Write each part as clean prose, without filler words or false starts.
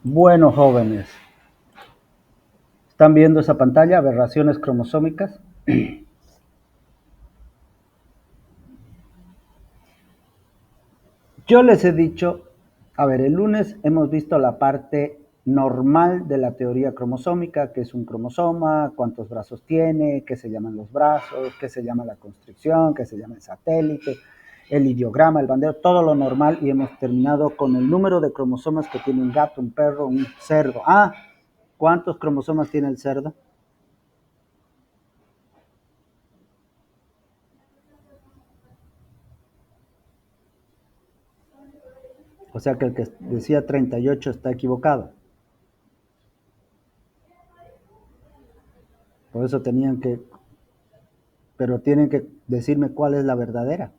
Bueno, jóvenes, ¿están viendo esa pantalla? Aberraciones cromosómicas. Yo les he dicho, a ver, el lunes hemos visto la parte normal de la teoría cromosómica, que es un cromosoma, cuántos brazos tiene, qué se llaman los brazos, qué se llama la constricción, qué se llama el satélite, el ideograma, el bandero, todo lo normal, y hemos terminado con el número de cromosomas que tiene un gato, un perro, un cerdo. ¿Cuántos cromosomas tiene el cerdo? O sea que el que decía 38 está equivocado. Por eso pero tienen que decirme cuál es la verdadera.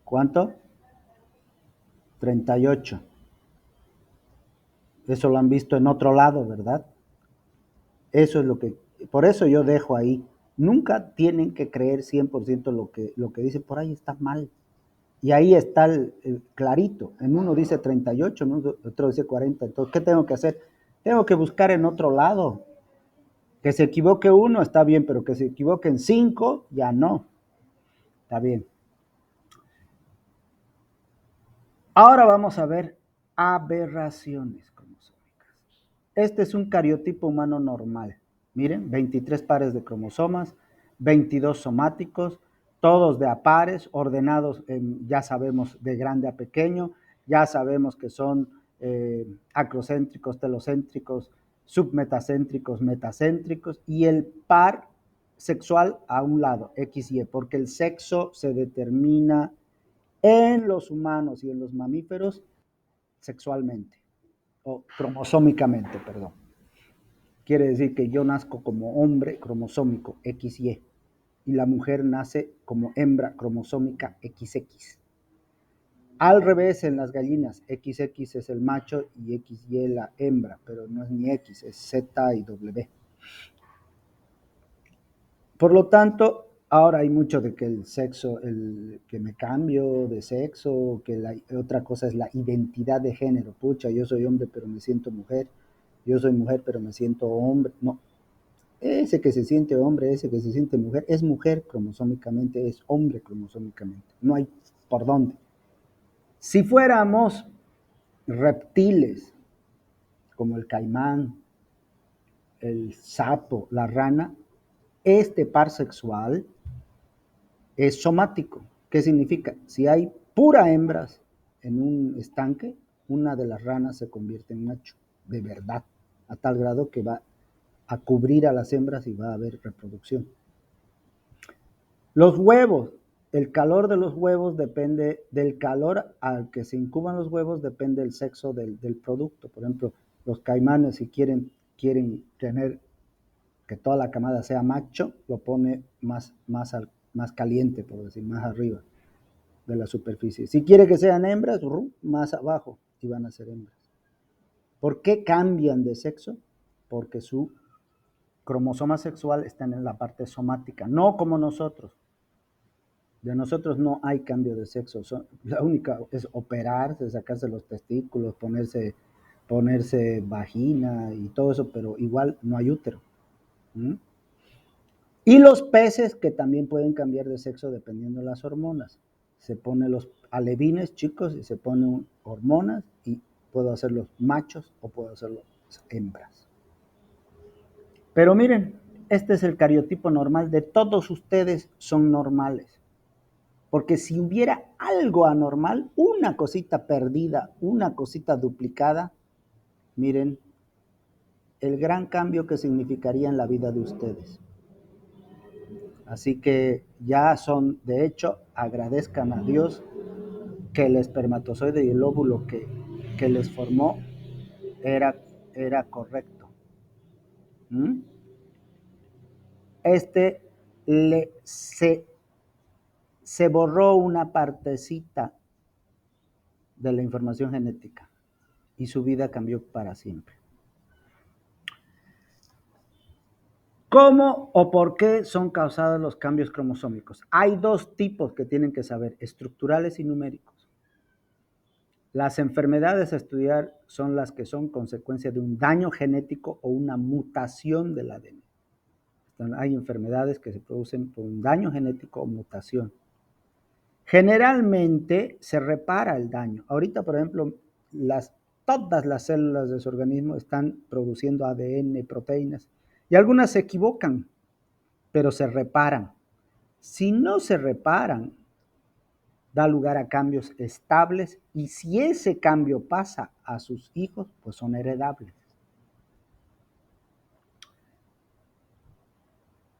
¿Cuánto? 38. Eso lo han visto en otro lado, ¿verdad? Eso es por eso yo dejo ahí. Nunca tienen que creer 100% lo que dice por ahí está mal. Y ahí está el clarito. En uno dice 38, en otro dice 40. Entonces, ¿qué tengo que hacer? Tengo que buscar en otro lado. Que se equivoque uno está bien, pero que se equivoquen 5 ya no. Está bien. Ahora vamos a ver aberraciones cromosómicas. Este es un cariotipo humano normal. Miren, 23 pares de cromosomas, 22 somáticos, todos de a pares, ordenados ya sabemos de grande a pequeño, ya sabemos que son acrocéntricos, telocéntricos, submetacéntricos, metacéntricos, y el par sexual a un lado, X y Y, porque el sexo se determina en los humanos y en los mamíferos sexualmente, o cromosómicamente, perdón. Quiere decir que yo nazco como hombre cromosómico XY y la mujer nace como hembra cromosómica XX. Al revés, en las gallinas, XX es el macho y XY la hembra, pero no es ni X, es Z y W. Por lo tanto, ahora hay mucho de que el sexo, que me cambio de sexo, que otra cosa es la identidad de género. Pucha, yo soy hombre pero me siento mujer, yo soy mujer pero me siento hombre. No, ese que se siente hombre, ese que se siente mujer, es mujer cromosómicamente, es hombre cromosómicamente. No hay por dónde. Si fuéramos reptiles, como el caimán, el sapo, la rana, este par sexual es somático. ¿Qué significa? Si hay pura hembras en un estanque, una de las ranas se convierte en macho, de verdad, a tal grado que va a cubrir a las hembras y va a haber reproducción. Los huevos, el calor de los huevos depende del calor al que se incuban los huevos, depende del sexo del producto. Por ejemplo, los caimanes, si quieren tener que toda la camada sea macho, lo pone más caliente, por decir, más arriba de la superficie. Si quiere que sean hembras, más abajo y van a ser hembras. ¿Por qué cambian de sexo? Porque su cromosoma sexual está en la parte somática, no como nosotros. De nosotros no hay cambio de sexo. La única es operarse, sacarse los testículos, ponerse vagina y todo eso, pero igual no hay útero. ¿Mm? Y los peces que también pueden cambiar de sexo dependiendo de las hormonas. Se ponen los alevines, chicos, y se ponen hormonas y puedo hacerlos machos o puedo hacerlos hembras. Pero miren, este es el cariotipo normal de todos ustedes, son normales. Porque si hubiera algo anormal, una cosita perdida, una cosita duplicada, miren el gran cambio que significaría en la vida de ustedes. Así que ya son, de hecho, agradezcan a Dios que el espermatozoide y el óvulo que les formó era, era correcto. ¿Mm? Este se borró una partecita de la información genética y su vida cambió para siempre. ¿Cómo o por qué son causados los cambios cromosómicos? Hay dos tipos que tienen que saber, estructurales y numéricos. Las enfermedades a estudiar son las que son consecuencia de un daño genético o una mutación del ADN. Hay enfermedades que se producen por un daño genético o mutación. Generalmente se repara el daño. Ahorita, por ejemplo, todas las células de su organismo están produciendo ADN, proteínas, y algunas se equivocan, pero se reparan. Si no se reparan, da lugar a cambios estables, y si ese cambio pasa a sus hijos, pues son heredables.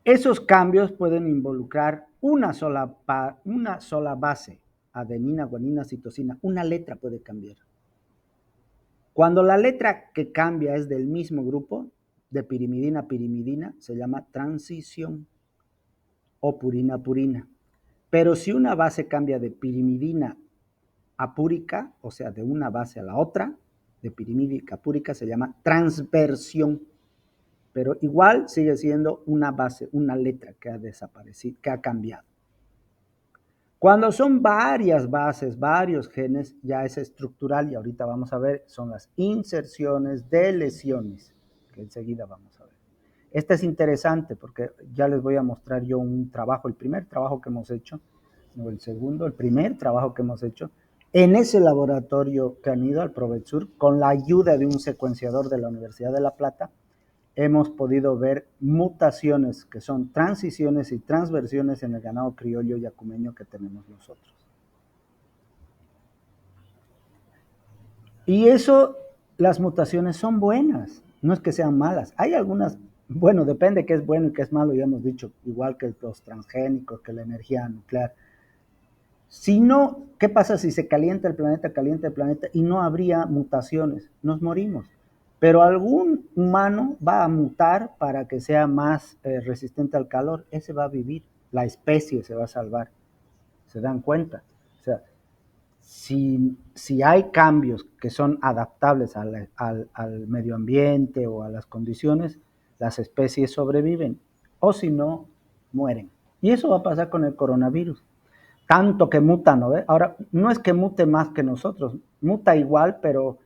Esos cambios pueden involucrar una sola base, adenina, guanina, citosina. Una letra puede cambiar. Cuando la letra que cambia es del mismo grupo, de pirimidina a pirimidina, se llama transición, o purina a purina. Pero si una base cambia de pirimidina a púrica, o sea, de una base a la otra, de pirimídica a púrica, se llama transversión. Pero igual sigue siendo una base, una letra que ha desaparecido, que ha cambiado. Cuando son varias bases, varios genes, ya es estructural, y ahorita vamos a ver, son las inserciones, deleciones, que enseguida vamos a ver. Este es interesante porque ya les voy a mostrar yo un trabajo, el primer trabajo que hemos hecho, no el segundo, el primer trabajo que hemos hecho, en ese laboratorio que han ido al Provetsur, con la ayuda de un secuenciador de la Universidad de La Plata, hemos podido ver mutaciones que son transiciones y transversiones en el ganado criollo y acumeño que tenemos nosotros. Y eso, las mutaciones son buenas, no es que sean malas. Hay algunas, bueno, depende qué es bueno y qué es malo, ya hemos dicho, igual que los transgénicos, que la energía nuclear. Si no, ¿qué pasa si se calienta el planeta y no habría mutaciones? Nos morimos. Pero algún humano va a mutar para que sea más resistente al calor. Ese va a vivir, la especie se va a salvar. ¿Se dan cuenta? O sea, si hay cambios que son adaptables al medio ambiente o a las condiciones, las especies sobreviven. O si no, mueren. Y eso va a pasar con el coronavirus. Tanto que muta, ¿no? Ahora, no es que mute más que nosotros, muta igual, pero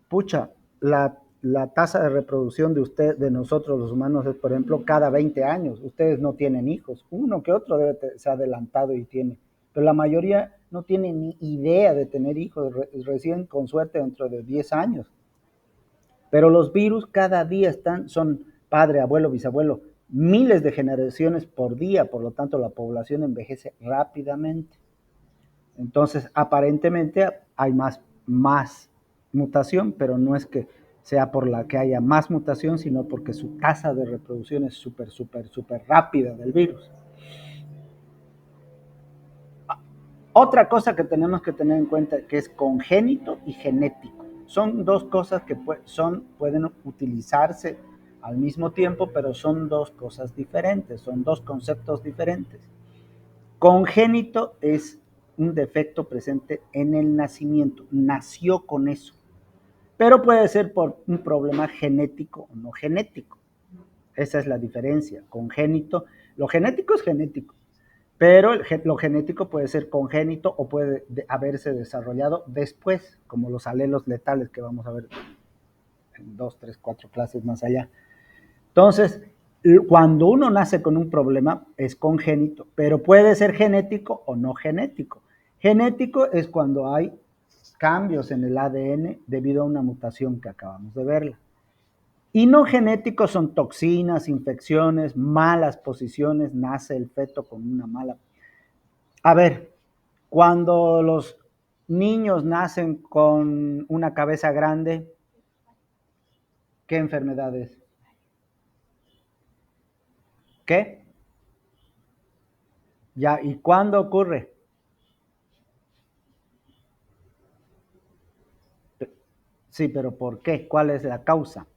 pucha, la tasa de reproducción de nosotros los humanos es, por ejemplo, cada 20 años. Ustedes no tienen hijos, uno que otro se ha adelantado y tiene, pero la mayoría no tiene ni idea de tener hijos, recién con suerte dentro de 10 años. Pero los virus cada día son padre, abuelo, bisabuelo, miles de generaciones por día, por lo tanto la población envejece rápidamente. Entonces, aparentemente hay más mutación, pero no es que sea por la que haya más mutación, sino porque su tasa de reproducción es súper rápida del virus. Otra cosa que tenemos que tener en cuenta que es congénito y genético. Son dos cosas que pueden utilizarse al mismo tiempo, pero son dos cosas diferentes, son dos conceptos diferentes. Congénito es un defecto presente en el nacimiento, nació con eso, pero puede ser por un problema genético o no genético. Esa es la diferencia, congénito. Lo genético es genético, pero lo genético puede ser congénito o puede haberse desarrollado después, como los alelos letales que vamos a ver en 2, 3, 4 clases más allá. Entonces, cuando uno nace con un problema es congénito, pero puede ser genético o no genético. Genético es cuando hay cambios en el ADN debido a una mutación que acabamos de verla. Y no genéticos son toxinas, infecciones, malas posiciones, nace el feto con una mala. A ver, cuando los niños nacen con una cabeza grande, ¿qué enfermedad es? ¿Qué? Ya, ¿y cuándo ocurre? Sí, pero ¿por qué? ¿Cuál es la causa?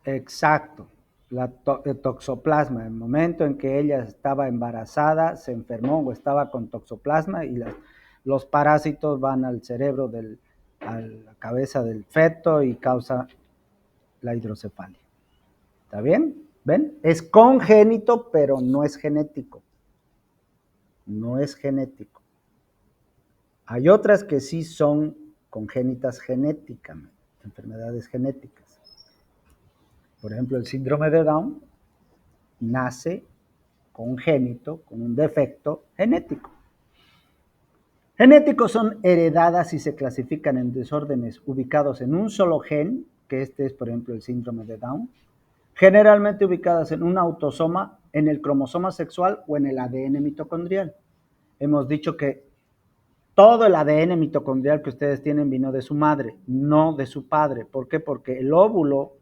Exacto, el toxoplasma. El momento en que ella estaba embarazada, se enfermó o estaba con toxoplasma y los parásitos van al cerebro, a la cabeza del feto y causa la hidrocefalia. ¿Está bien? ¿Ven? Es congénito, pero no es genético. No es genético. Hay otras que sí son congénitas genéticamente, enfermedades genéticas. Por ejemplo, el síndrome de Down nace congénito con un defecto genético. Genéticos son heredadas y se clasifican en desórdenes ubicados en un solo gen, que este es, por ejemplo, el síndrome de Down, generalmente ubicadas en un autosoma, en el cromosoma sexual o en el ADN mitocondrial. Hemos dicho que todo el ADN mitocondrial que ustedes tienen vino de su madre, no de su padre. ¿Por qué? Porque el óvulo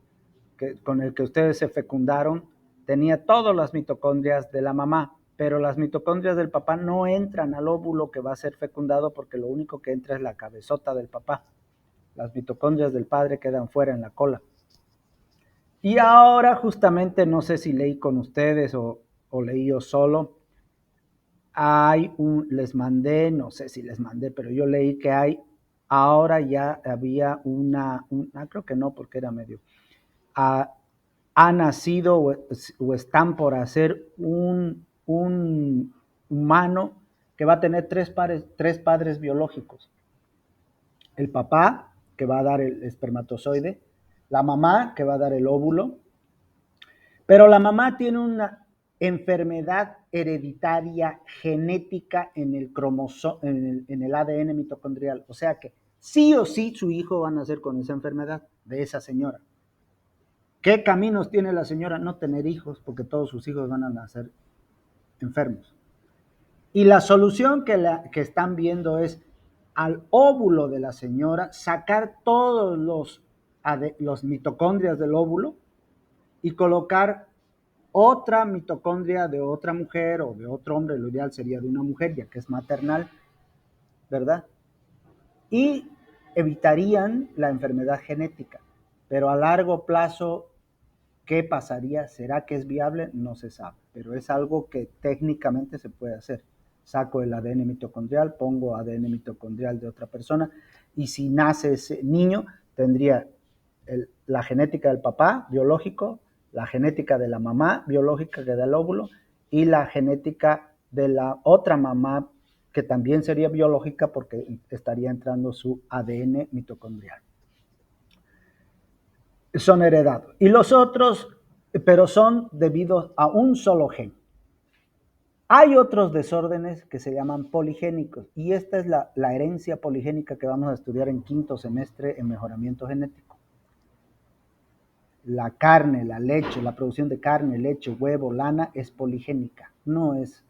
con el que ustedes se fecundaron tenía todas las mitocondrias de la mamá, pero las mitocondrias del papá no entran al óvulo que va a ser fecundado porque lo único que entra es la cabezota del papá. Las mitocondrias del padre quedan fuera en la cola. Y ahora justamente, no sé si leí con ustedes o leí yo solo, les mandé, no sé si les mandé, pero yo leí que ahora ya había creo que no, porque era medio, ha, ha nacido o están por hacer un humano que va a tener tres padres biológicos. El papá, que va a dar el espermatozoide, la mamá, que va a dar el óvulo, pero la mamá tiene una enfermedad hereditaria genética en el cromosomo, en el ADN mitocondrial. O sea que sí o sí su hijo va a nacer con esa enfermedad de esa señora. ¿Qué caminos tiene la señora? No tener hijos, porque todos sus hijos van a nacer enfermos. Y la solución que están viendo es al óvulo de la señora sacar todos los mitocondrias del óvulo y colocar otra mitocondria de otra mujer o de otro hombre, lo ideal sería de una mujer, ya que es maternal, ¿verdad? Y evitarían la enfermedad genética. Pero a largo plazo, ¿qué pasaría? ¿Será que es viable? No se sabe, pero es algo que técnicamente se puede hacer. Saco el ADN mitocondrial, pongo ADN mitocondrial de otra persona y si nace ese niño, tendría la genética del papá biológico, la genética de la mamá biológica que da el óvulo y la genética de la otra mamá que también sería biológica porque estaría entrando su ADN mitocondrial. Son heredados. Y los otros, pero son debidos a un solo gen. Hay otros desórdenes que se llaman poligénicos y esta es la herencia poligénica que vamos a estudiar en quinto semestre en mejoramiento genético. La carne, la leche, la producción de carne, leche, huevo, lana es poligénica, no es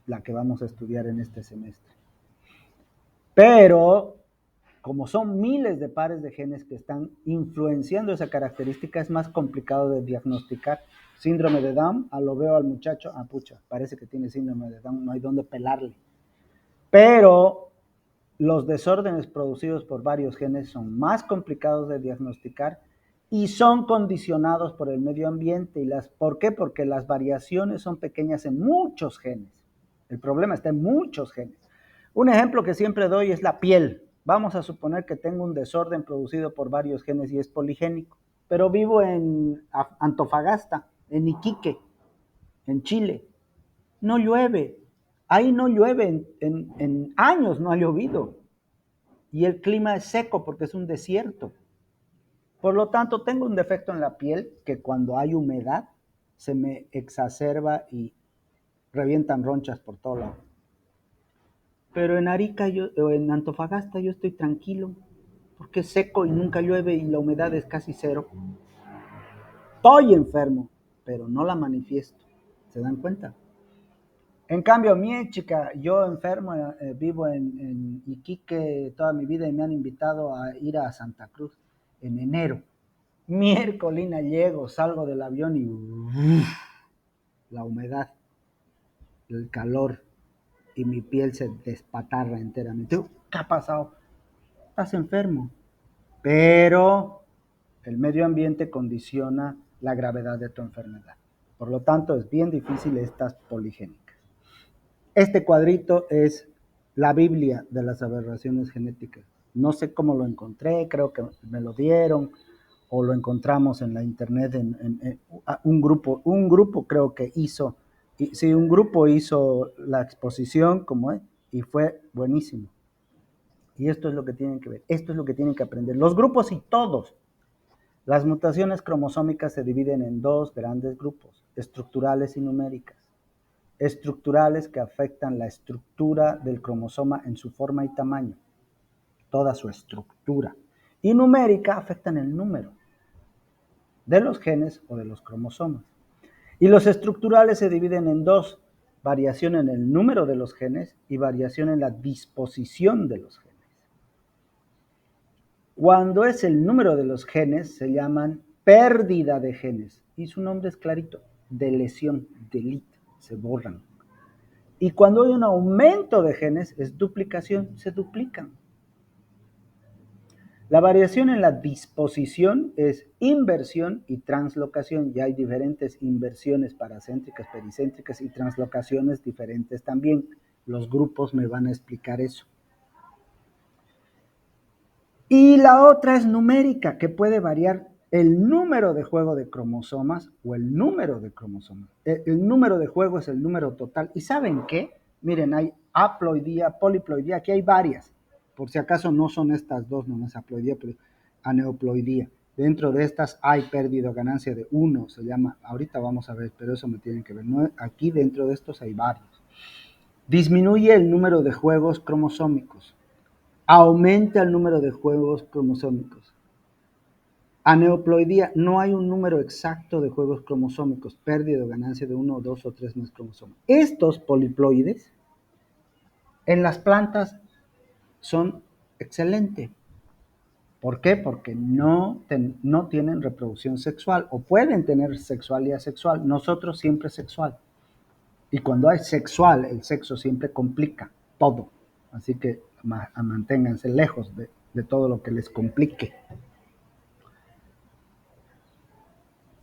la que vamos a estudiar en este semestre. Pero como son miles de pares de genes que están influenciando esa característica, es más complicado de diagnosticar. Síndrome de Down, lo veo al muchacho, pucha, parece que tiene síndrome de Down, no hay dónde pelarle. Pero los desórdenes producidos por varios genes son más complicados de diagnosticar y son condicionados por el medio ambiente. ¿Por qué? Porque las variaciones son pequeñas en muchos genes. El problema está en muchos genes. Un ejemplo que siempre doy es la piel. Vamos a suponer que tengo un desorden producido por varios genes y es poligénico, pero vivo en Antofagasta, en Iquique, en Chile. No llueve. Ahí no llueve, en años no ha llovido. Y el clima es seco porque es un desierto. Por lo tanto, tengo un defecto en la piel que cuando hay humedad se me exacerba y revientan ronchas por todo lado. Pero en Arica o en Antofagasta yo estoy tranquilo porque es seco y nunca llueve y la humedad es casi cero. Estoy enfermo, pero no la manifiesto. ¿Se dan cuenta? En cambio, mi chica, yo enfermo, vivo en Iquique toda mi vida y me han invitado a ir a Santa Cruz en enero. Miércolina llego, salgo del avión y la humedad, el calor y mi piel se despatarra enteramente. ¿Qué ha pasado? Estás enfermo. Pero el medio ambiente condiciona la gravedad de tu enfermedad. Por lo tanto, es bien difícil estas poligénicas. Este cuadrito es la Biblia de las aberraciones genéticas. No sé cómo lo encontré, creo que me lo dieron o lo encontramos en la internet un grupo creo que hizo, sí, un grupo hizo la exposición como es, y fue buenísimo. Y esto es lo que tienen que ver, esto es lo que tienen que aprender los grupos y todos. Las mutaciones cromosómicas se dividen en dos grandes grupos, estructurales y numéricas. Estructurales que afectan la estructura del cromosoma en su forma y tamaño, toda su estructura. Y numérica afectan el número de los genes o de los cromosomas. Y los estructurales se dividen en dos, variación en el número de los genes y variación en la disposición de los genes. Cuando es el número de los genes, se llaman pérdida de genes. Y su nombre es clarito, de lesión, delete, se borran. Y cuando hay un aumento de genes, es duplicación, se duplican. La variación en la disposición es inversión y translocación. Ya hay diferentes inversiones paracéntricas, pericéntricas y translocaciones diferentes también. Los grupos me van a explicar eso. Y la otra es numérica, que puede variar el número de juego de cromosomas o el número de cromosomas. El número de juego es el número total. ¿Y saben qué? Miren, hay haploidía, poliploidía, aquí hay varias. Por si acaso no son estas dos, no es haploidía, pero aneuploidía. Dentro de estas hay pérdida o ganancia de uno, se llama, ahorita vamos a ver, pero eso me tienen que ver. ¿No? Aquí dentro de estos hay varios. Disminuye el número de juegos cromosómicos. Aumenta el número de juegos cromosómicos. Aneuploidía, no hay un número exacto de juegos cromosómicos, pérdida o ganancia de uno, dos o tres más cromosomas. Estos poliploides en las plantas son excelentes. ¿Por qué? Porque no tienen reproducción sexual o pueden tener sexual y asexual. Nosotros siempre sexual. Y cuando hay sexual, el sexo siempre complica todo. Así que manténganse lejos de todo lo que les complique.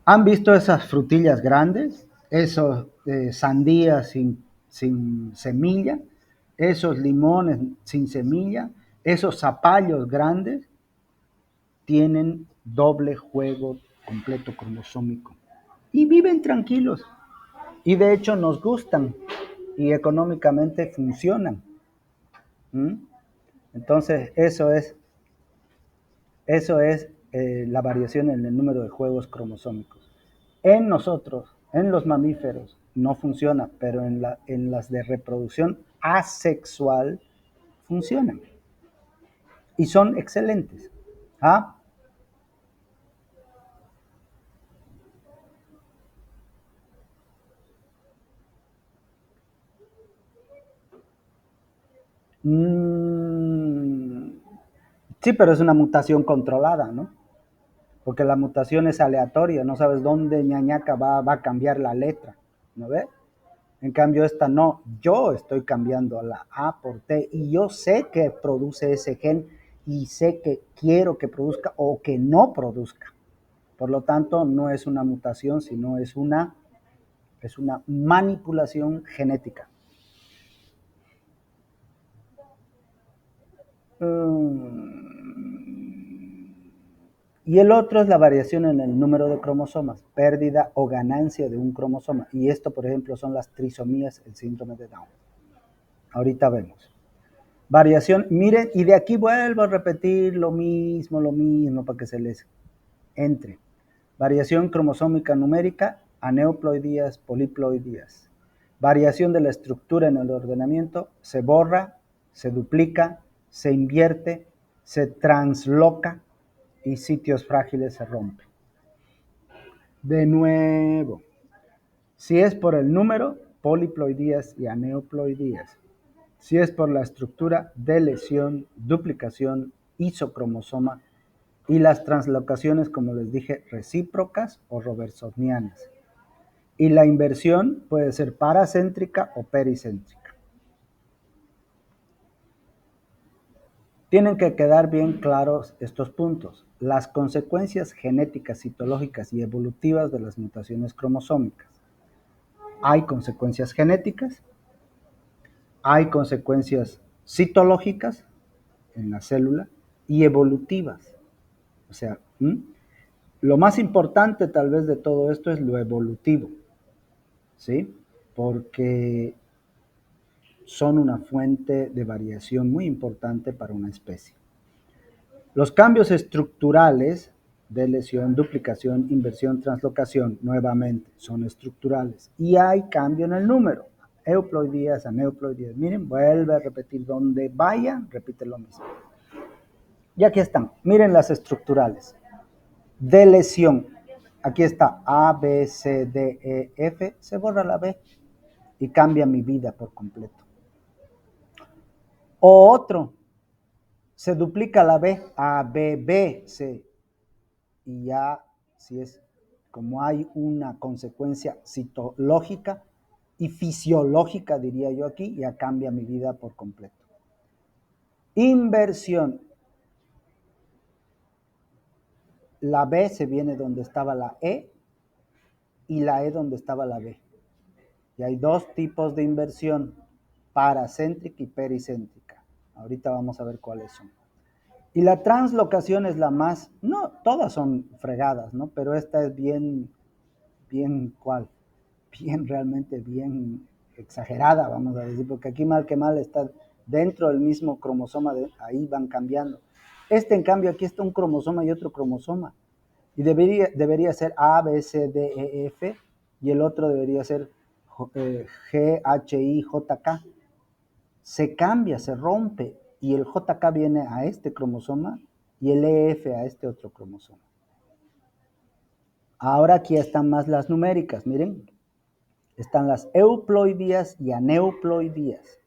¿Han visto esas frutillas grandes? Esos sandías sin semilla, esos limones sin semilla, esos zapallos grandes tienen doble juego completo cromosómico y viven tranquilos y de hecho nos gustan y económicamente funcionan. ¿Mm? Entonces eso es la variación en el número de juegos cromosómicos. En nosotros, en los mamíferos, no funciona, pero en las de reproducción asexual funcionan y son excelentes. ¿Ah? Mm, sí, pero es una mutación controlada, ¿no? Porque la mutación es aleatoria, no sabes dónde ñañaca va a cambiar la letra, ¿no ves? En cambio esta no, yo estoy cambiando la A por T y yo sé que produce ese gen y sé que quiero que produzca o que no produzca. Por lo tanto, no es una mutación, sino es una manipulación genética. Y el otro es la variación en el número de cromosomas, pérdida o ganancia de un cromosoma. Y esto, por ejemplo, son las trisomías, el síndrome de Down. Ahorita vemos. Variación, miren, y de aquí vuelvo a repetir lo mismo, para que se les entre. Variación cromosómica numérica, aneuploidías, poliploidías. Variación de la estructura en el ordenamiento, se borra, se duplica, se invierte, se transloca y sitios frágiles se rompen. De nuevo, si es por el número, poliploidías y aneuploidías. Si es por la estructura de lesión, duplicación, isocromosoma y las translocaciones, como les dije, recíprocas o robertsonianas. Y la inversión puede ser paracéntrica o pericéntrica. Tienen que quedar bien claros estos puntos. Las consecuencias genéticas, citológicas y evolutivas de las mutaciones cromosómicas. Hay consecuencias genéticas, hay consecuencias citológicas en la célula y evolutivas. O sea, Lo más importante tal vez de todo esto es lo evolutivo, ¿sí? Porque son una fuente de variación muy importante para una especie. Los cambios estructurales de lesión, duplicación, inversión, translocación, nuevamente, son estructurales. Y hay cambio en el número. Euploidías, aneuploidías. Miren, vuelve a repetir. Donde vaya, repite lo mismo. Y aquí están. Miren las estructurales. De lesión. Aquí está A, B, C, D, E, F. Se borra la B y cambia mi vida por completo. O otro. Se duplica la B. A, B, B, C. Y ya, si es como hay una consecuencia citológica y fisiológica, diría yo aquí, ya cambia mi vida por completo. Inversión. La B se viene donde estaba la E y la E donde estaba la B. Y hay dos tipos de inversión, paracéntrica y pericéntrica. Ahorita vamos a ver cuáles son. Y la translocación es la más, no, todas son fregadas, ¿no? Pero esta es bien, ¿cuál? Bien, realmente bien exagerada, vamos a decir, porque aquí mal que mal está dentro del mismo cromosoma, ahí van cambiando. En cambio, aquí está un cromosoma y otro cromosoma. Y debería ser A, B, C, D, E, F, y el otro debería ser G, H, I, J, K. Se cambia, se rompe, y el JK viene a este cromosoma y el EF a este otro cromosoma. Ahora aquí están más las numéricas, miren. Están las euploidías y aneuploidías.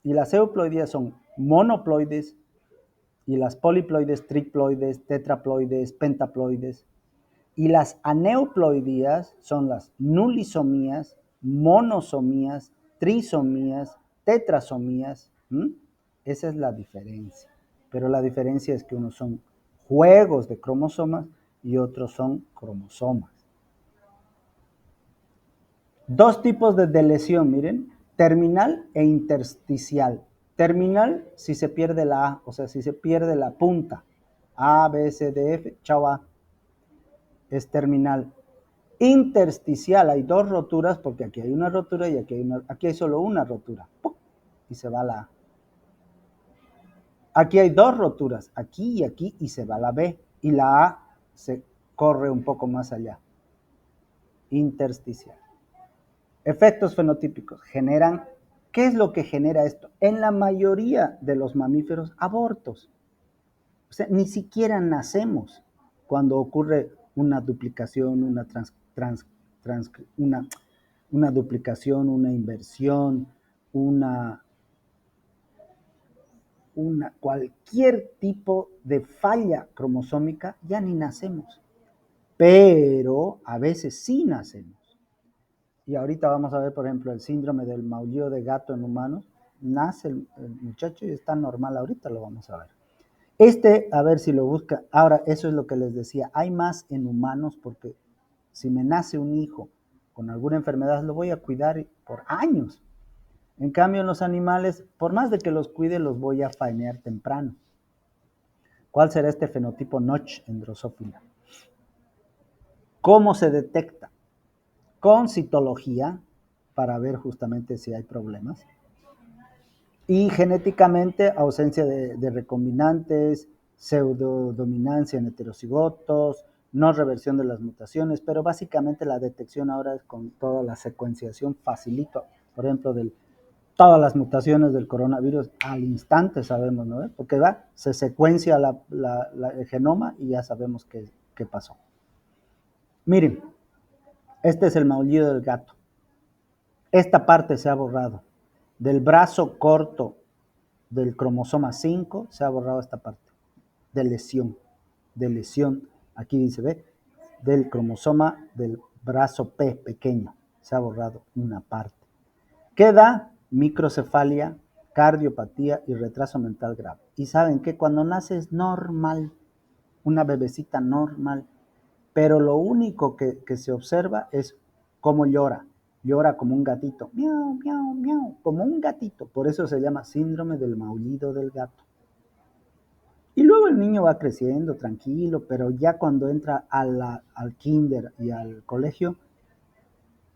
Y las euploidías son monoploides y las poliploides, triploides, tetraploides, pentaploides. Y las aneuploidías son las nulisomías, monosomías, trisomías, tetrasomías. Esa es la diferencia. Pero la diferencia es que unos son juegos de cromosomas y otros son cromosomas. Dos tipos de lesión, miren, terminal e intersticial. Terminal si se pierde la A, o sea, si se pierde la punta. A, B, C, D, F, chao A. Es terminal. Intersticial, hay dos roturas, porque aquí hay una rotura y aquí hay solo una rotura. ¡Pum! Y se va la A. Aquí hay dos roturas, aquí y aquí, y se va la B. Y la A se corre un poco más allá. Intersticial. Efectos fenotípicos generan, ¿qué es lo que genera esto? En la mayoría de los mamíferos, abortos. O sea, ni siquiera nacemos cuando ocurre una duplicación, una duplicación, una inversión, cualquier tipo de falla cromosómica, ya ni nacemos. Pero a veces sí nacemos. Y ahorita vamos a ver, por ejemplo, el síndrome del maullido de gato en humanos. Nace el muchacho y está normal, ahorita lo vamos a ver. A ver si lo busca. Ahora, eso es lo que les decía. Hay más en humanos porque si me nace un hijo con alguna enfermedad, lo voy a cuidar por años. En cambio, en los animales, por más de que los cuide, los voy a faenear temprano. ¿Cuál será este fenotipo Notch en Drosophila? ¿Cómo se detecta? Con citología, para ver justamente si hay problemas. Y genéticamente, ausencia de recombinantes, pseudodominancia en heterocigotos, no reversión de las mutaciones, pero básicamente la detección ahora es con toda la secuenciación facilito, por ejemplo, todas las mutaciones del coronavirus al instante sabemos, ¿no? Porque se secuencia el genoma y ya sabemos qué pasó. Miren, este es el maullido del gato. Esta parte se ha borrado. Del brazo corto del cromosoma 5 se ha borrado esta parte. De lesión. Aquí dice, ve, del cromosoma del brazo P pequeño. Se ha borrado una parte. Queda microcefalia, cardiopatía y retraso mental grave. Y saben que cuando nace es normal, una bebecita normal, pero lo único que se observa es cómo llora. Llora como un gatito, miau, miau, miau, como un gatito. Por eso se llama síndrome del maullido del gato. Y luego el niño va creciendo tranquilo, pero ya cuando entra al kinder y al colegio,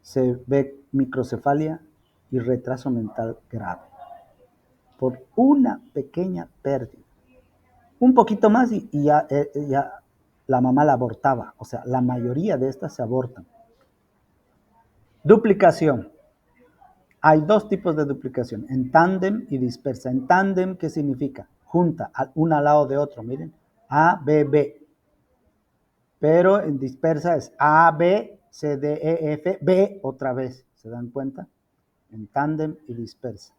se ve microcefalia y retraso mental grave por una pequeña pérdida. Un poquito más y ya la mamá la abortaba. O sea, la mayoría de estas se abortan. Duplicación. Hay dos tipos de duplicación, en tándem y dispersa. En tándem, ¿qué significa? Junta, una al lado de otro, miren, A, B, B. Pero en dispersa es A, B, C, D, E, F, B otra vez. ¿Se dan cuenta? En tándem y dispersa.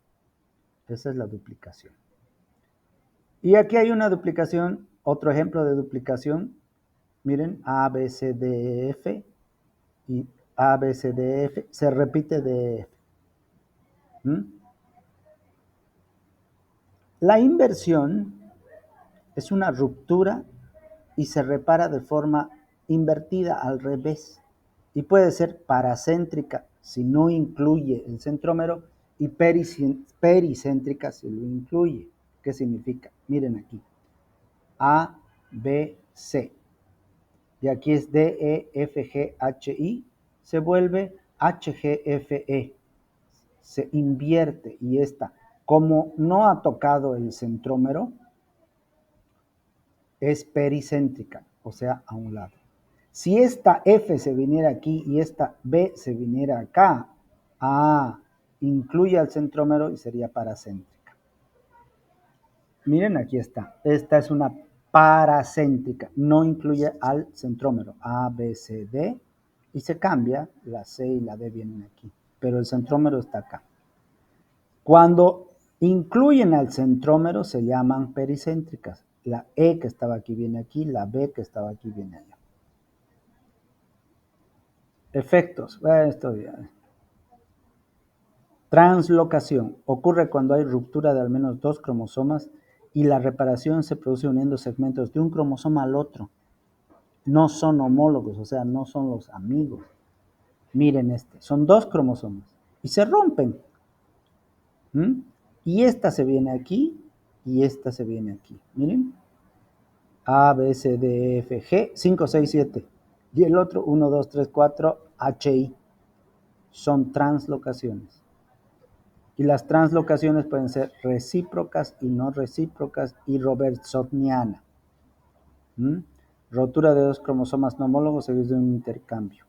Esa es la duplicación. Y aquí hay una duplicación, otro ejemplo de duplicación. Miren, A, B, C, D, E, F y A, B, C, D, F. Se repite D, F. La inversión es una ruptura y se repara de forma invertida al revés. Y puede ser paracéntrica si no incluye el centrómero y pericéntrica si lo incluye. ¿Qué significa? Miren aquí. A, B, C. Y aquí es D, E, F, G, H, I. Se vuelve H, G, F, E. Se invierte y esta, como no ha tocado el centrómero, es pericéntrica, o sea, a un lado. Si esta F se viniera aquí y esta B se viniera acá, incluye al centrómero y sería paracéntrica. Miren, aquí está. Esta es una paracéntrica, no incluye al centrómero. A, B, C, D, y se cambia, la C y la D vienen aquí, pero el centrómero está acá. Cuando incluyen al centrómero se llaman pericéntricas. La E que estaba aquí viene aquí, la B que estaba aquí viene allá. Efectos. Esto ya. Translocación. Ocurre cuando hay ruptura de al menos 2 cromosomas y la reparación se produce uniendo segmentos de un cromosoma al otro. No son homólogos, o sea, no son los amigos. Miren son 2 cromosomas y se rompen. Y esta se viene aquí y esta se viene aquí. Miren. A, B, C, D, F, G, 5, 6, 7. Y el otro, 1, 2, 3, 4, H, I. Son translocaciones. Y las translocaciones pueden ser recíprocas y no recíprocas y robertsoniana. Rotura de 2 cromosomas no homólogos seguidos de un intercambio.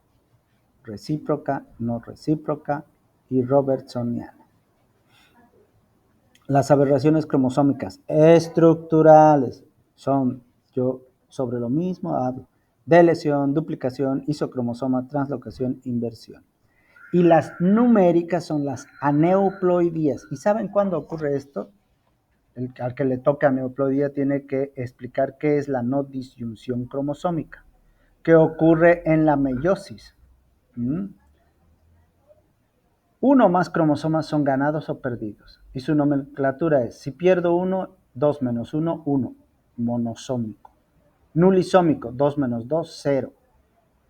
Recíproca, no recíproca y robertsoniana. Las aberraciones cromosómicas estructurales son, yo sobre lo mismo hablo, delesión, duplicación, isocromosoma, translocación, inversión. Y las numéricas son las aneuploidías. ¿Y saben cuándo ocurre esto? Al que le toca aneuploidía tiene que explicar qué es la no disyunción cromosómica, que ocurre en la meiosis. Uno o más cromosomas son ganados o perdidos. Y su nomenclatura es, si pierdo uno, 2 menos 1, 1, monosómico. Nulisómico, 2 menos 2, 0.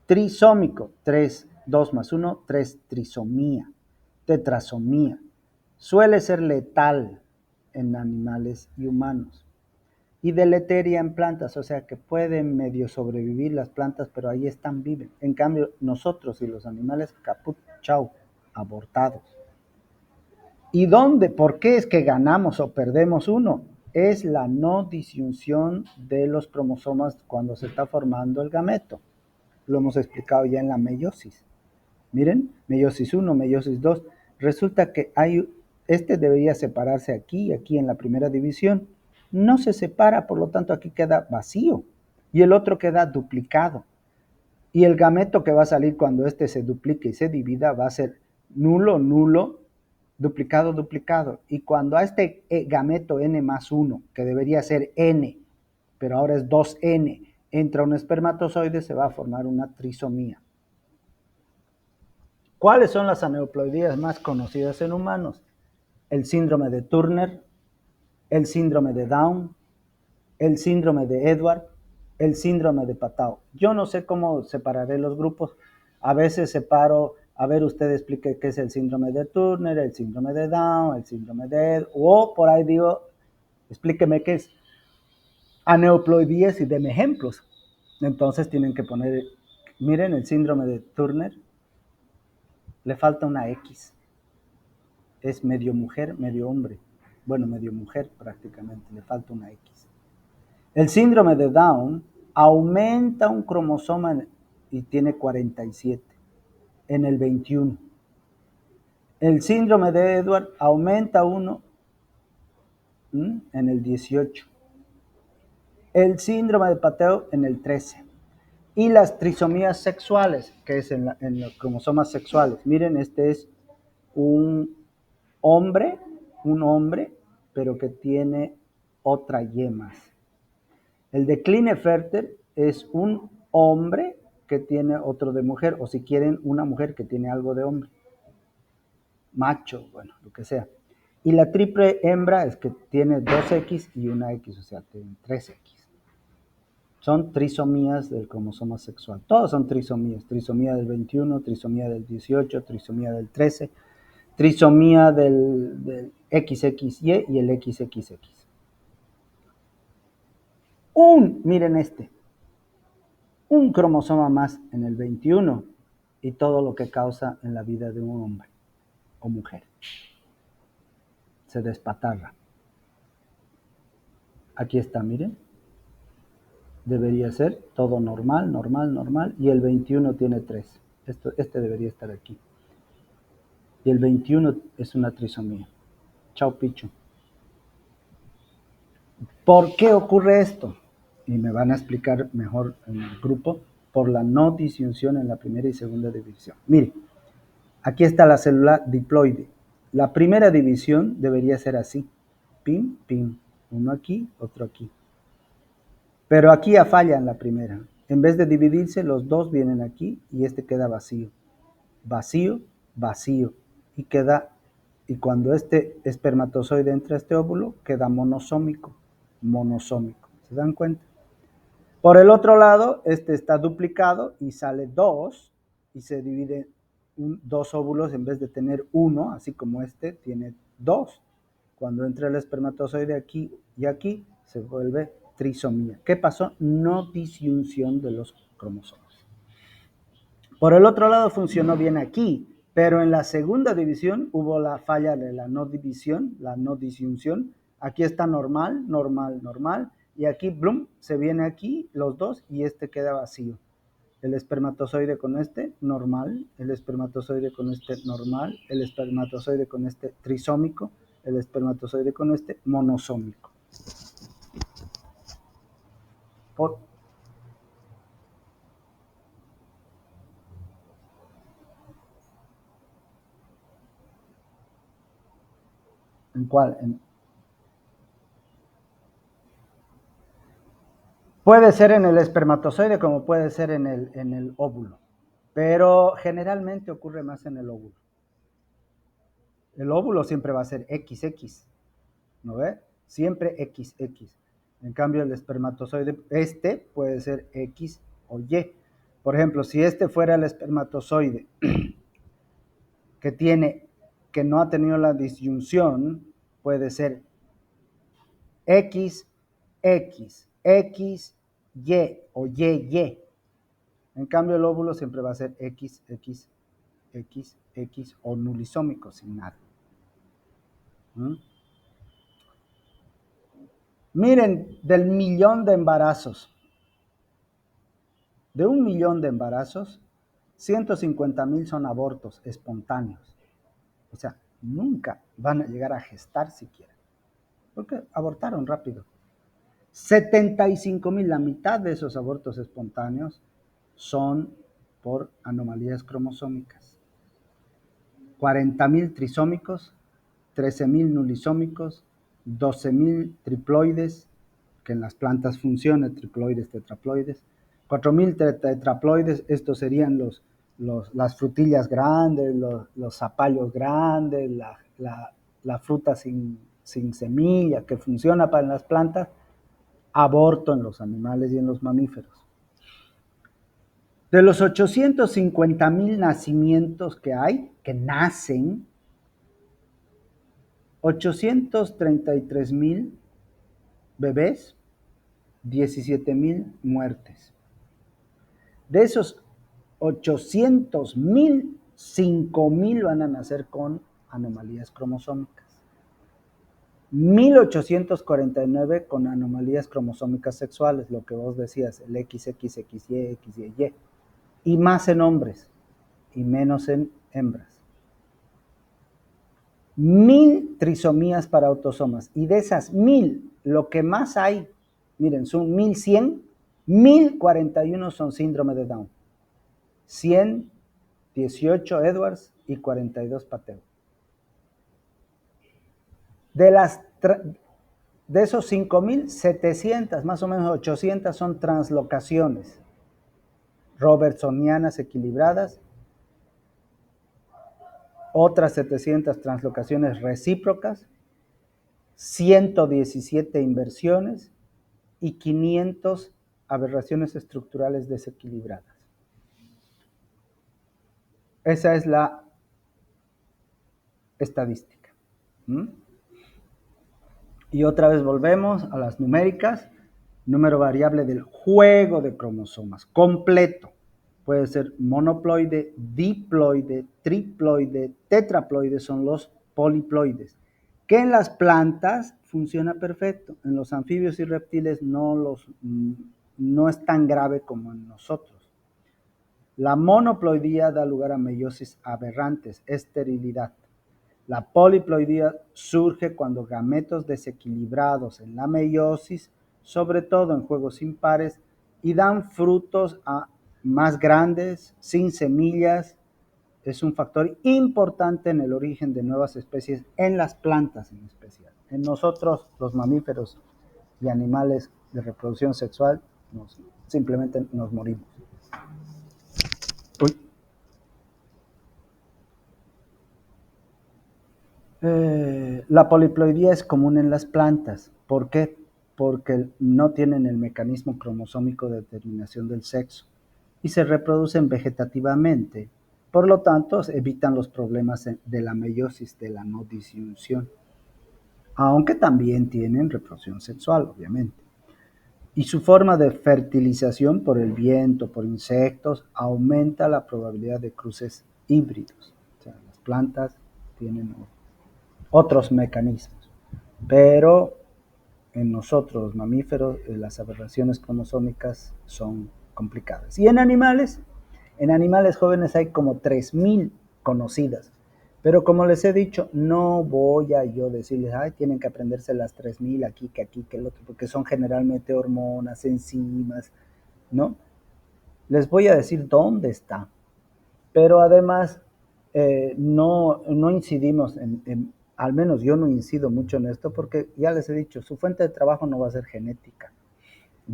Trisómico, 3, 2 más 1, 3, trisomía. Tetrasomía. Suele ser letal en animales y humanos. Y deleteria en plantas, o sea que pueden medio sobrevivir las plantas, pero ahí están, viven. En cambio, nosotros y los animales, caput, chau, abortados. ¿Y dónde? ¿Por qué es que ganamos o perdemos uno? Es la no disyunción de los cromosomas cuando se está formando el gameto. Lo hemos explicado ya en la meiosis. Miren, meiosis 1, meiosis 2. Resulta que este debería separarse aquí y aquí en la primera división. No se separa, por lo tanto aquí queda vacío. Y el otro queda duplicado. Y el gameto que va a salir cuando este se duplique y se divida va a ser nulo, nulo, duplicado, duplicado. Y cuando a este gameto n más 1, que debería ser n, pero ahora es 2n, entra un espermatozoide, se va a formar una trisomía. ¿Cuáles son las aneuploidías más conocidas en humanos? El síndrome de Turner, el síndrome de Down, el síndrome de Edward, el síndrome de Patau. Yo no sé cómo separaré los grupos. A veces separo, a ver, usted explique qué es el síndrome de Turner, el síndrome de Down, el síndrome de Edward, o por ahí digo, explíqueme qué es. aneuploidías y deme ejemplos. Entonces tienen que poner, miren el síndrome de Turner, le falta una X. Es medio mujer, medio hombre. Bueno, medio mujer prácticamente, le falta una X. El síndrome de Down aumenta un cromosoma y tiene 47 en el 21. El síndrome de Edward aumenta uno en el 18. El síndrome de Pateo en el 13. Y las trisomías sexuales, que es en los cromosomas sexuales. Miren, este es un hombre, pero que tiene otra Y más. El de Klinefelter es un hombre que tiene otro de mujer, o si quieren, una mujer que tiene algo de hombre. Macho, bueno, lo que sea. Y la triple hembra es que tiene 2X y una X, o sea, tiene 3X. Son trisomías del cromosoma sexual. Todos son trisomías. Trisomía del 21, trisomía del 18, trisomía del 13, trisomía del XXY y el XXX. Miren un cromosoma más en el 21 y todo lo que causa en la vida de un hombre o mujer. Se despatarra. Aquí está, miren. Debería ser todo normal, normal, normal. Y el 21 tiene 3. Este debería estar aquí. Y el 21 es una trisomía. Chao, Pichu. ¿Por qué ocurre esto? Y me van a explicar mejor en el grupo. Por la no disyunción en la primera y segunda división. Mire, aquí está la célula diploide. La primera división debería ser así. Pim, pim. Uno aquí, otro aquí. Pero aquí ya falla en la primera. En vez de dividirse, los dos vienen aquí y este queda vacío. Vacío, vacío. Y cuando este espermatozoide entra a este óvulo, queda monosómico. Monosómico. ¿Se dan cuenta? Por el otro lado, este está duplicado y sale 2 y se divide dos óvulos en vez de tener uno, así como este tiene 2. Cuando entra el espermatozoide aquí y aquí, se vuelve trisomía. ¿Qué pasó? No disyunción de los cromosomas. Por el otro lado funcionó bien aquí, pero en la segunda división hubo la falla de la no división, la no disyunción. Aquí está normal, normal, normal, y aquí, blum, se viene aquí los dos y este queda vacío. El espermatozoide con este, normal, el espermatozoide con este, normal, el espermatozoide con este, trisómico, el espermatozoide con este, monosómico. ¿En cuál? Puede ser en el espermatozoide como puede ser en el óvulo, pero generalmente ocurre más en el óvulo. El óvulo siempre va a ser XX, ¿no ve? Siempre XX. En cambio, el espermatozoide, puede ser X o Y. Por ejemplo, si este fuera el espermatozoide que no ha tenido la disyunción, puede ser X, X, X, Y o Y, Y. En cambio, el óvulo siempre va a ser X, X, X, X o nulisómico sin nada. Miren, del millón de embarazos, de 1 millón de embarazos, 150,000 son abortos espontáneos. O sea, nunca van a llegar a gestar siquiera, porque abortaron rápido. 75,000, la mitad de esos abortos espontáneos son por anomalías cromosómicas. 40,000 trisómicos, 13,000 nulisómicos, 12,000 triploides, que en las plantas funcionan, triploides, tetraploides, 4,000 tetraploides, estos serían las frutillas grandes, los zapallos grandes, la fruta sin semilla que funciona para las plantas, aborto en los animales y en los mamíferos. De los 850,000 nacimientos que hay, que nacen, 833,000 bebés 17,000 muertes. De esos 800,000, 5,000 van a nacer con anomalías cromosómicas. 1,849 con anomalías cromosómicas sexuales, lo que vos decías, el XXXY, XYY, y más en hombres y menos en hembras. 1,000 trisomías para autosomas, y de esas 1,000, lo que más hay, miren, son 1,100, 1,041 son síndrome de Down, 100, 18 Edwards y 42 Pateo. De esos 5,700, más o menos 800 son translocaciones robertsonianas equilibradas, otras 700 translocaciones recíprocas, 117 inversiones y 500 aberraciones estructurales desequilibradas. Esa es la estadística. Y otra vez volvemos a las numéricas. Número variable del juego de cromosomas completo. Puede ser monoploide, diploide, triploide, tetraploide, son los poliploides. Que en las plantas funciona perfecto. En los anfibios y reptiles no es tan grave como en nosotros. La monoploidía da lugar a meiosis aberrantes, esterilidad. La poliploidía surge cuando gametos desequilibrados en la meiosis, sobre todo en juegos impares, y dan frutos más grandes, sin semillas. Es un factor importante en el origen de nuevas especies, en las plantas en especial. En nosotros, los mamíferos y animales de reproducción sexual, simplemente nos morimos. Uy. La poliploidía es común en las plantas. ¿Por qué? Porque no tienen el mecanismo cromosómico de determinación del sexo y se reproducen vegetativamente. Por lo tanto, evitan los problemas de la meiosis, de la no disyunción. Aunque también tienen reproducción sexual, obviamente. Y su forma de fertilización por el viento, por insectos, aumenta la probabilidad de cruces híbridos. O sea, las plantas tienen otros mecanismos, pero en nosotros, los mamíferos, las aberraciones cromosómicas son complicadas. Y en animales jóvenes hay como 3,000 conocidas, pero como les he dicho, no voy a yo decirles, tienen que aprenderse las 3,000 aquí, que el otro, porque son generalmente hormonas, enzimas, ¿no? Les voy a decir dónde está, pero además no incidimos al menos yo no incido mucho en esto, porque ya les he dicho, su fuente de trabajo no va a ser genética,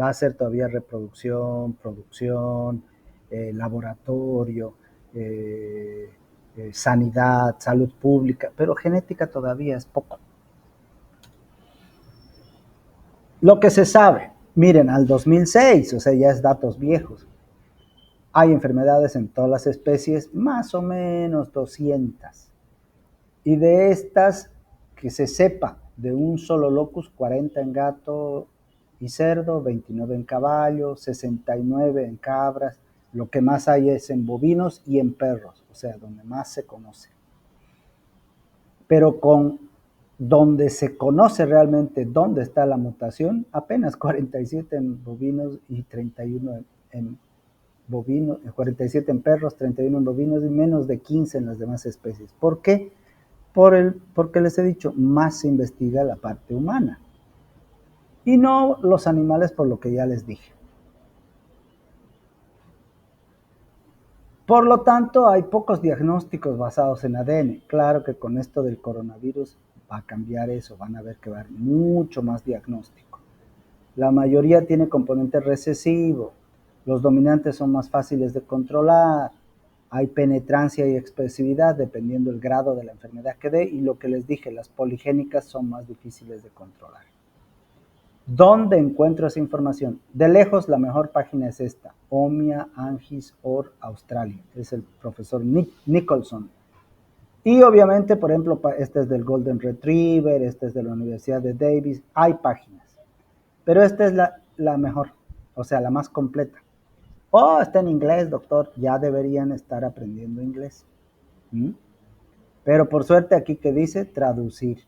va a ser todavía reproducción, producción, laboratorio, sanidad, salud pública, pero genética todavía es poco. Lo que se sabe, miren, al 2006, o sea, ya es datos viejos, hay enfermedades en todas las especies, más o menos 200. Y de estas, que se sepa, de un solo locus, 40 en gato y cerdo, 29 en caballo, 69 en cabras. Lo que más hay es en bovinos y en perros, o sea, donde más se conoce. Pero donde se conoce realmente dónde está la mutación, apenas 47 en bovinos y 31 en bovinos, 47 en perros, 31 en bovinos y menos de 15 en las demás especies. ¿Por qué? Porque les he dicho, más se investiga la parte humana y no los animales, por lo que ya les dije. Por lo tanto, hay pocos diagnósticos basados en ADN. Claro que con esto del coronavirus va a cambiar eso, van a ver que va a haber mucho más diagnóstico. La mayoría tiene componente recesivo, los dominantes son más fáciles de controlar, hay penetrancia y expresividad dependiendo del grado de la enfermedad que dé, y lo que les dije, las poligénicas son más difíciles de controlar. ¿Dónde encuentro esa información? De lejos, la mejor página es esta, Omnia Angis Or Australia, es el profesor Nicholson. Y obviamente, por ejemplo, este es del Golden Retriever, este es de la Universidad de Davis, hay páginas. Pero esta es la mejor, o sea, la más completa. Oh, está en inglés, doctor, ya deberían estar aprendiendo inglés. ¿Mm? Pero por suerte aquí que dice traducir.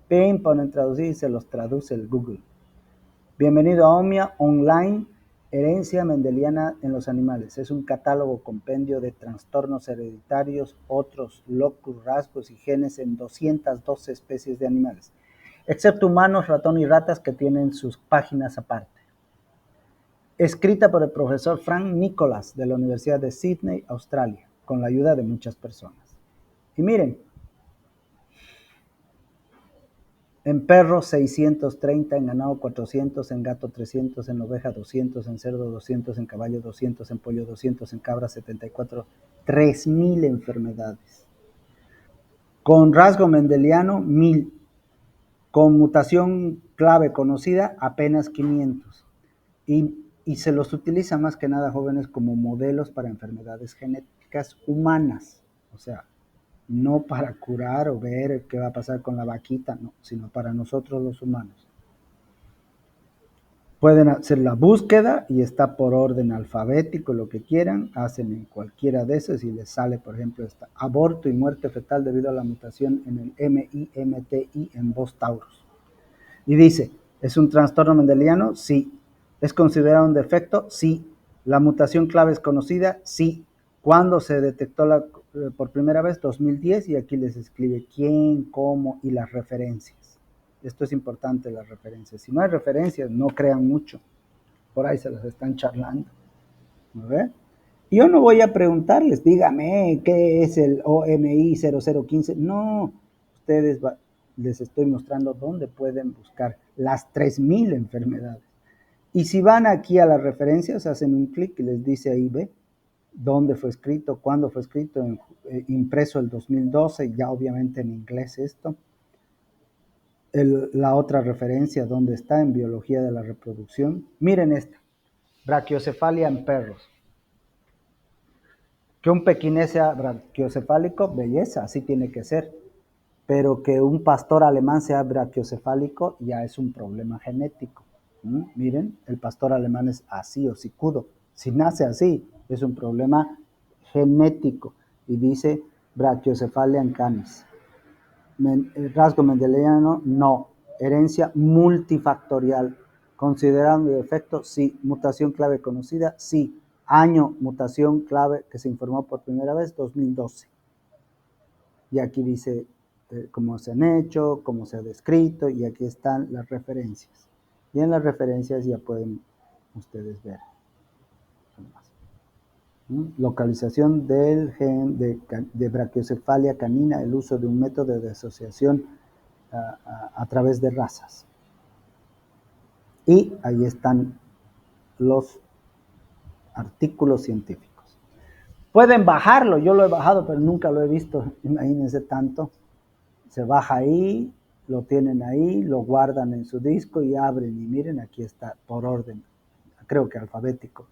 Pin, ponen traducir y se los traduce el Google. Bienvenido a Omnia Online, herencia mendeliana en los animales. Es un catálogo compendio de trastornos hereditarios, otros locus, rasgos y genes en 212 especies de animales, excepto humanos, ratón y ratas que tienen sus páginas aparte. Escrita por el profesor Frank Nicholas de la Universidad de Sydney, Australia, con la ayuda de muchas personas. Y miren, en perro 630, en ganado 400, en gato 300, en oveja 200, en cerdo 200, en caballo 200, en pollo 200, en cabra 74, 3000 enfermedades. Con rasgo mendeliano 1000, con mutación clave conocida apenas 500. Y se los utiliza más que nada, jóvenes, como modelos para enfermedades genéticas humanas. O sea, no para curar o ver qué va a pasar con la vaquita, no, sino para nosotros los humanos. Pueden hacer la búsqueda y está por orden alfabético, lo que quieran, hacen en cualquiera de esos y les sale, por ejemplo, esta, aborto y muerte fetal debido a la mutación en el MIMTI en Bos Taurus. Y dice, ¿es un trastorno mendeliano? Sí. ¿Es considerado un defecto? Sí. ¿La mutación clave es conocida? Sí. ¿Cuándo se detectó por primera vez? 2010, y aquí les escribe quién, cómo y las referencias. Esto es importante, las referencias. Si no hay referencias, no crean mucho. Por ahí se las están charlando. ¿No ve? Yo no voy a preguntarles, dígame, ¿qué es el OMI 0015? No, ustedes les estoy mostrando dónde pueden buscar las 3000 enfermedades. Y si van aquí a las referencias, hacen un clic y les dice ahí, ve, dónde fue escrito, cuándo fue escrito, impreso el 2012, ya obviamente en inglés esto. La otra referencia, ¿dónde está? En biología de la reproducción. Miren esta, brachiocefalia en perros. Que un pequinés sea brachiocefálico, belleza, así tiene que ser. Pero que un pastor alemán sea brachiocefálico ya es un problema genético. Miren, el pastor alemán es así, hocicudo. Si nace así, es un problema genético. Y dice brachiocefalia en canis. Rasgo mendeliano, no. Herencia multifactorial. ¿Considerando defecto? Sí. ¿Mutación clave conocida? Sí. Año, mutación clave que se informó por primera vez, 2012. Y aquí dice cómo se han hecho, cómo se ha descrito, y aquí están las referencias. Y en las referencias ya pueden ustedes ver. Localización del gen de brachiocefalia canina, el uso de un método de asociación a través de razas. Y ahí están los artículos científicos. Pueden bajarlo, yo lo he bajado, pero nunca lo he visto, imagínense tanto. Se baja ahí, lo tienen ahí, lo guardan en su disco y abren y miren, aquí está por orden, creo que alfabético.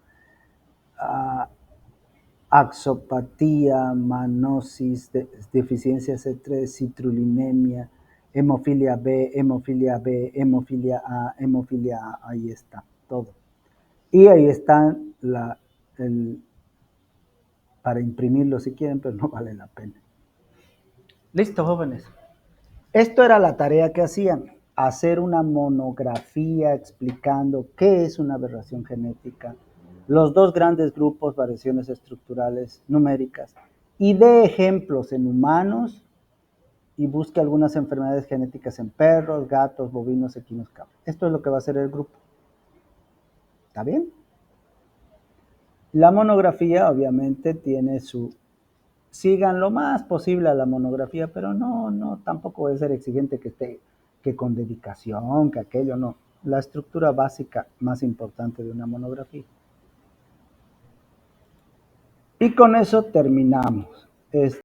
Axopatía, manosis, deficiencia C3, citrullinemia, hemofilia B, hemofilia B, hemofilia A, hemofilia A, ahí está, todo. Y ahí están para imprimirlo si quieren, pero no vale la pena. Listo, jóvenes. Esto era la tarea que hacían, hacer una monografía explicando qué es una aberración genética, los dos grandes grupos, variaciones estructurales numéricas, y dé ejemplos en humanos y busque algunas enfermedades genéticas en perros, gatos, bovinos, equinos, cabras. Esto es lo que va a hacer el grupo. ¿Está bien? La monografía obviamente tiene sigan lo más posible a la monografía, pero no, tampoco voy a ser exigente que esté, que con dedicación, que aquello, no. La estructura básica más importante de una monografía. Y con eso terminamos.